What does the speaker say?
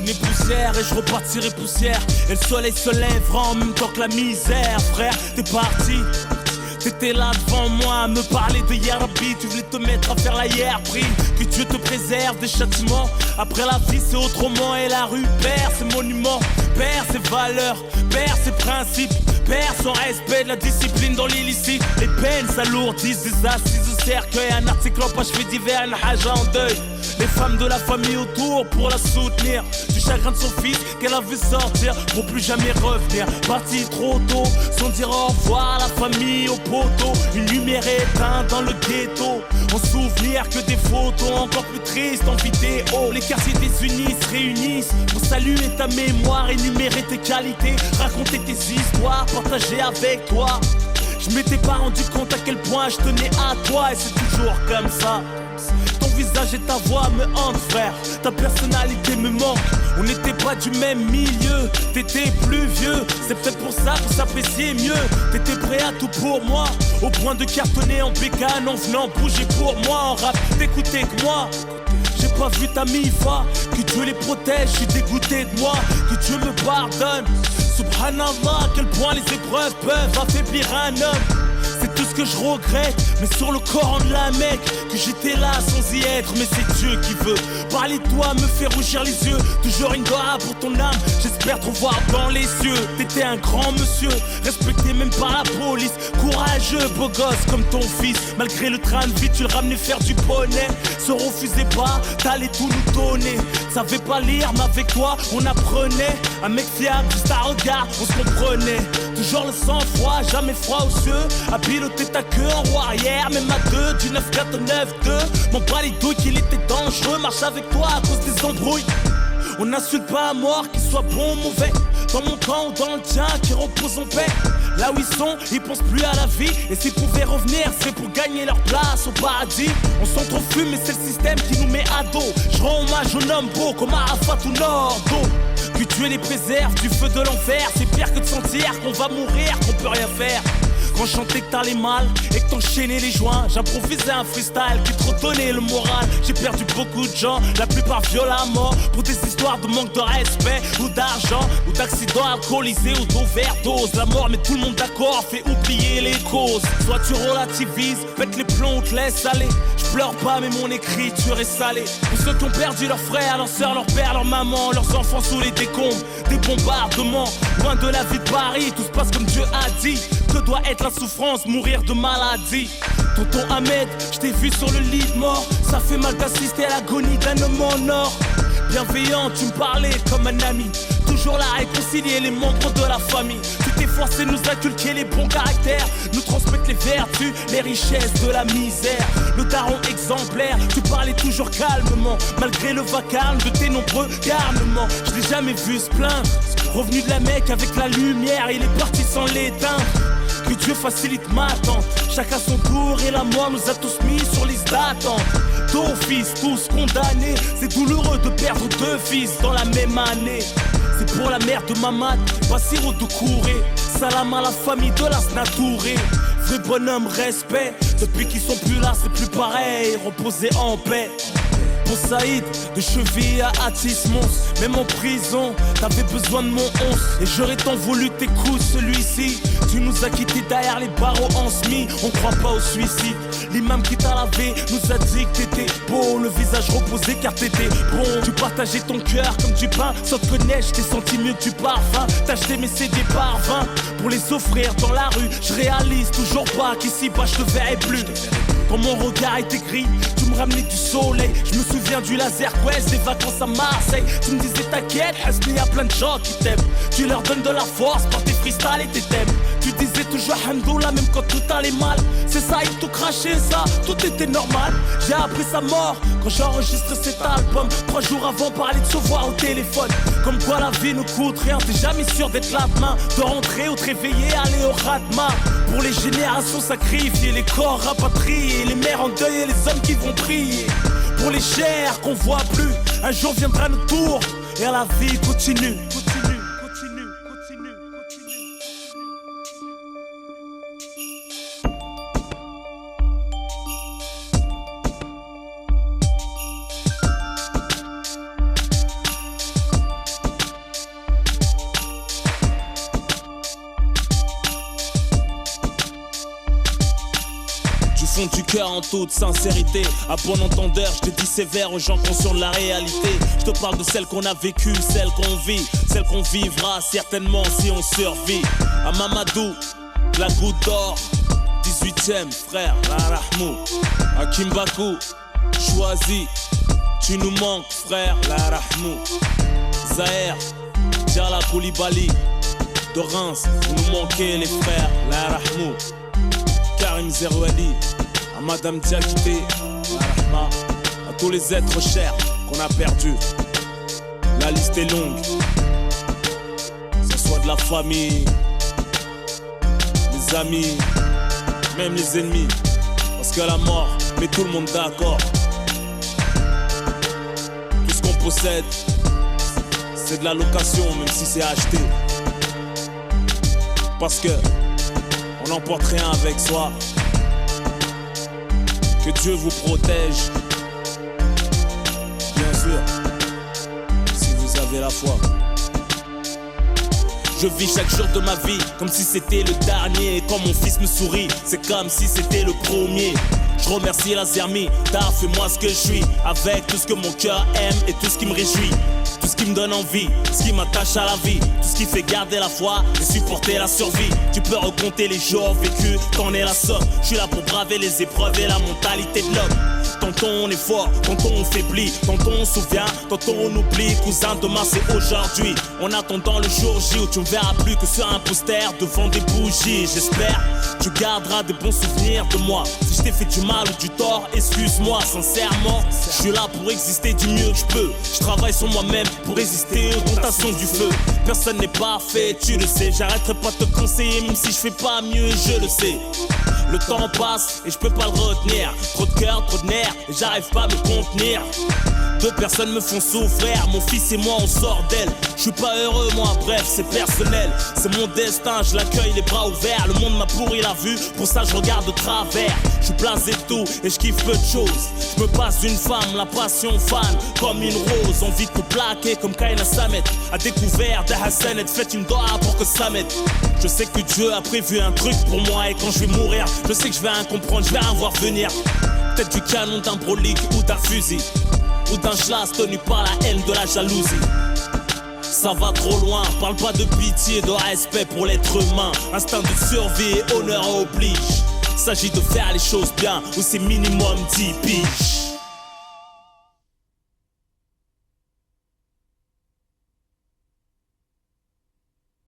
n'est poussière et je repartirai poussière. Et le soleil se lèvera en même temps que la misère. Frère, t'es parti. T'étais là devant moi à me parler de Yarabi. Tu voulais te mettre à faire la hier. Prie que Dieu te préserve des châtiments. Après la vie c'est autrement. Et la rue perd ses monuments, perd ses valeurs, perd ses principes, perd son respect de la discipline dans l'illicite. Les peines s'alourdissent, des assises au cercueil. Un article en page fait divers, une haja en deuil. Les femmes de la famille autour pour la soutenir. Du chagrin de son fils qu'elle a vu sortir pour plus jamais revenir. Parti trop tôt, sans dire au revoir à la famille, au poteau. Une lumière éteinte dans le ghetto. En souvenir que des photos encore plus tristes en vidéo. Les quartiers désunis se réunissent pour saluer ta mémoire, énumérer tes qualités, raconter tes histoires, partager avec toi. Je m'étais pas rendu compte à quel point je tenais à toi. Et c'est toujours comme ça. Ton visage et ta voix me hantent, frère. Ta personnalité me manque. On n'était pas du même milieu. T'étais plus vieux. C'est peut-être pour ça qu'on s'appréciait mieux. T'étais prêt à tout pour moi, au point de cartonner en bécane en venant bouger pour moi. En rap, t'écoutais que moi. J'ai pas vu ta mifa. Que Dieu les protège, je suis dégoûté de moi. Que Dieu me pardonne. Subhanallah, à quel point les épreuves peuvent affaiblir un homme. C'est tout ce que je regrette, mais sur le Coran de la Mecque, que j'étais là sans y être, mais c'est Dieu qui veut. Parler de toi me fait rougir les yeux. Toujours une doigt pour ton âme, j'espère te voir dans les cieux. T'étais un grand monsieur, respecté même par la police. Courageux, beau gosse comme ton fils. Malgré le train de vie, tu le ramenais faire du poney. Se refusait pas, t'allais tout nous donner. Savais pas lire, mais avec toi, on apprenait. Un mec fiable, juste un regard, on se comprenait. Toujours le sang-froid, jamais froid aux yeux. À piloter ta queue en roue arrière, même à deux, du 9-4 au 9-2. M'en bats les douilles qu'il était dangereux. Marche avec toi à cause des embrouilles. On n'insulte pas à mort, qu'il soit bon ou mauvais. Dans mon camp ou dans le tien, qui repose en paix. Là où ils sont, ils pensent plus à la vie. Et s'ils pouvaient revenir, c'est pour gagner leur place au paradis. On s'entrefume, mais c'est le système qui nous met à dos. Je rends hommage aux hommes beaux comme Arafat ou Nordo. Que Dieu les préserve du feu de l'enfer. C'est pire que de sentir qu'on va mourir, qu'on peut rien faire. Quand je chantais que t'allais mal et que t'enchaînais les joints, j'improvisais un freestyle qui te redonnait le moral. J'ai perdu beaucoup de gens, la plupart violemment, pour des histoires de manque de respect ou d'argent, ou d'accidents alcoolisés ou d'overdose. La mort met tout le monde d'accord, fait oublier les causes. Soit tu relativises, pète les plombs, te laisse aller. Je pleure pas mais mon écriture est salée. Pour ceux qui ont perdu leurs frères, leurs sœurs, leurs pères, leurs mamans, leurs enfants sous les décombres, des bombardements, loin de la vie de Paris, tout se passe comme Dieu a dit. Que doit être la souffrance, mourir de maladie. Tonton Ahmed, je t'ai vu sur le lit de mort. Ça fait mal d'assister à l'agonie d'un homme en or. Bienveillant, tu me parlais comme un ami. Toujours là à réconcilier les membres de la famille. Tu t'es forcé de nous inculquer les bons caractères, nous transmettre les vertus, les richesses de la misère. Le daron exemplaire, tu parlais toujours calmement, malgré le vacarme de tes nombreux garnements. Je l'ai jamais vu se plaindre. Revenu de la Mecque avec la lumière, il est parti sans l'éteindre. Que Dieu facilite ma attente. Chacun son tour et la mort nous a tous mis sur liste d'attente. D'office, tous condamnés. C'est douloureux de perdre deux fils dans la même année. C'est pour la mère de Mamad, Bassiro de Kouré. Salam à la famille de Lasna Touré. Vrai bonhomme, respect. Depuis qu'ils sont plus là, c'est plus pareil. Reposer en paix. Pour Saïd, de cheville à Atis Mons. Même en prison, t'avais besoin de mon 11. Et j'aurais tant voulu que t'écoutes celui-ci. Tu nous as quittés derrière les barreaux en semi. On croit pas au suicide. L'imam qui t'a lavé nous a dit que t'étais beau. Le visage reposé car t'étais bon. Tu partageais ton cœur comme du pain. Sauf que neige, t'es senti mieux que du parfum. T'as acheté mes CD par 20 pour les offrir dans la rue. Je réalise toujours pas qu'ici bas je te verrai plus. Quand mon regard était gris, tu me ramenais du soleil. Je me souviens du laser quest, des vacances à Marseille. Tu me disais t'inquiète, il y a plein de gens qui t'aiment. Tu leur donnes de la force par tes freestyles et tes thèmes. Tu disais toujours Hamdoullah même quand tout allait mal. C'est ça, ils t'ont craché ça, tout était normal. J'ai appris sa mort quand j'enregistre cet album. 3 jours avant, parler de se voir au téléphone. Comme quoi la vie ne coûte rien, t'es jamais sûr d'être là demain. De rentrer ou te réveiller, aller au Radma. Pour les générations sacrifiées, les corps rapatriés, les mères en deuil et les hommes qui vont prier. Pour les chairs qu'on voit plus, un jour viendra notre tour. Et la vie continue. fond du cœur en toute sincérité. À bon entendeur, je te dis sévère aux gens conscients de la réalité. Je te parle de celle qu'on a vécue, celle qu'on vit, celle qu'on vivra certainement si on survit. À Mamadou, la goutte d'or, 18ème frère, la Rahmou. À Kimbaku, choisi, tu nous manques frère, la Rahmou. Zahir, Djala Koulibaly, de Reims, vous nous manquez les frères, la Rahmou. Karim Zerouali, à Madame Diakité, la Rahma, à tous les êtres chers qu'on a perdus. La liste est longue, que ce soit de la famille, les amis, même les ennemis, parce que la mort met tout le monde d'accord. Tout ce qu'on possède, c'est de la location, même si c'est acheté. Parce que on n'emporte rien avec soi. Que Dieu vous protège, bien sûr, si vous avez la foi. Je vis chaque jour de ma vie comme si c'était le dernier. Et quand mon fils me sourit, c'est comme si c'était le premier. Je remercie la Zermi d'avoir fait moi ce que je suis, avec tout ce que mon cœur aime et tout ce qui me réjouit. Tout ce qui me donne envie, ce qui m'attache à la vie, tout ce qui fait garder la foi et supporter la survie. Tu peux recompter les jours vécus, t'en es la somme. Je suis là pour braver les épreuves et la mentalité de l'homme. Tantôt on est fort, tantôt on faiblit, tantôt on se souvient, tantôt on oublie. Cousin, demain c'est aujourd'hui. En attendant le jour J où tu ne verras plus que sur un poster devant des bougies. J'espère tu garderas de bons souvenirs de moi. Si je t'ai fait du mal ou du tort, excuse-moi sincèrement. Je suis là pour exister du mieux que je peux. Je travaille sur moi-même pour résister aux tentations du feu. Personne n'est parfait, tu le sais. J'arrêterai pas de te conseiller même si je fais pas mieux, je le sais. Le temps passe et je peux pas le retenir. Trop de cœur, trop de nerfs et j'arrive pas à me contenir. Deux personnes me font souffrir, mon fils et moi on sort d'elle. Je suis pas heureux moi, bref c'est personnel. C'est mon destin, je l'accueille les bras ouverts. Le monde m'a pourri la vue, pour ça je regarde de travers. Je suis blasé de tout et je kiffe peu de choses. Je me passe d'une femme, la passion fan, comme une rose. Envie de te plaquer comme Kaina Samet. A découvert de Hassan et fait une doha pour que ça m'aide. Je sais que Dieu a prévu un truc pour moi et quand je vais mourir, je sais que je vais rien comprendre, je vais rien voir venir. Peut-être du canon d'un brolique ou d'un fusil, ou d'un schlass tenu par la haine de la jalousie. Ça va trop loin, parle pas de pitié, de respect pour l'être humain. Instinct de survie et honneur oblige. S'agit de faire les choses bien, ou c'est minimum 10 piges.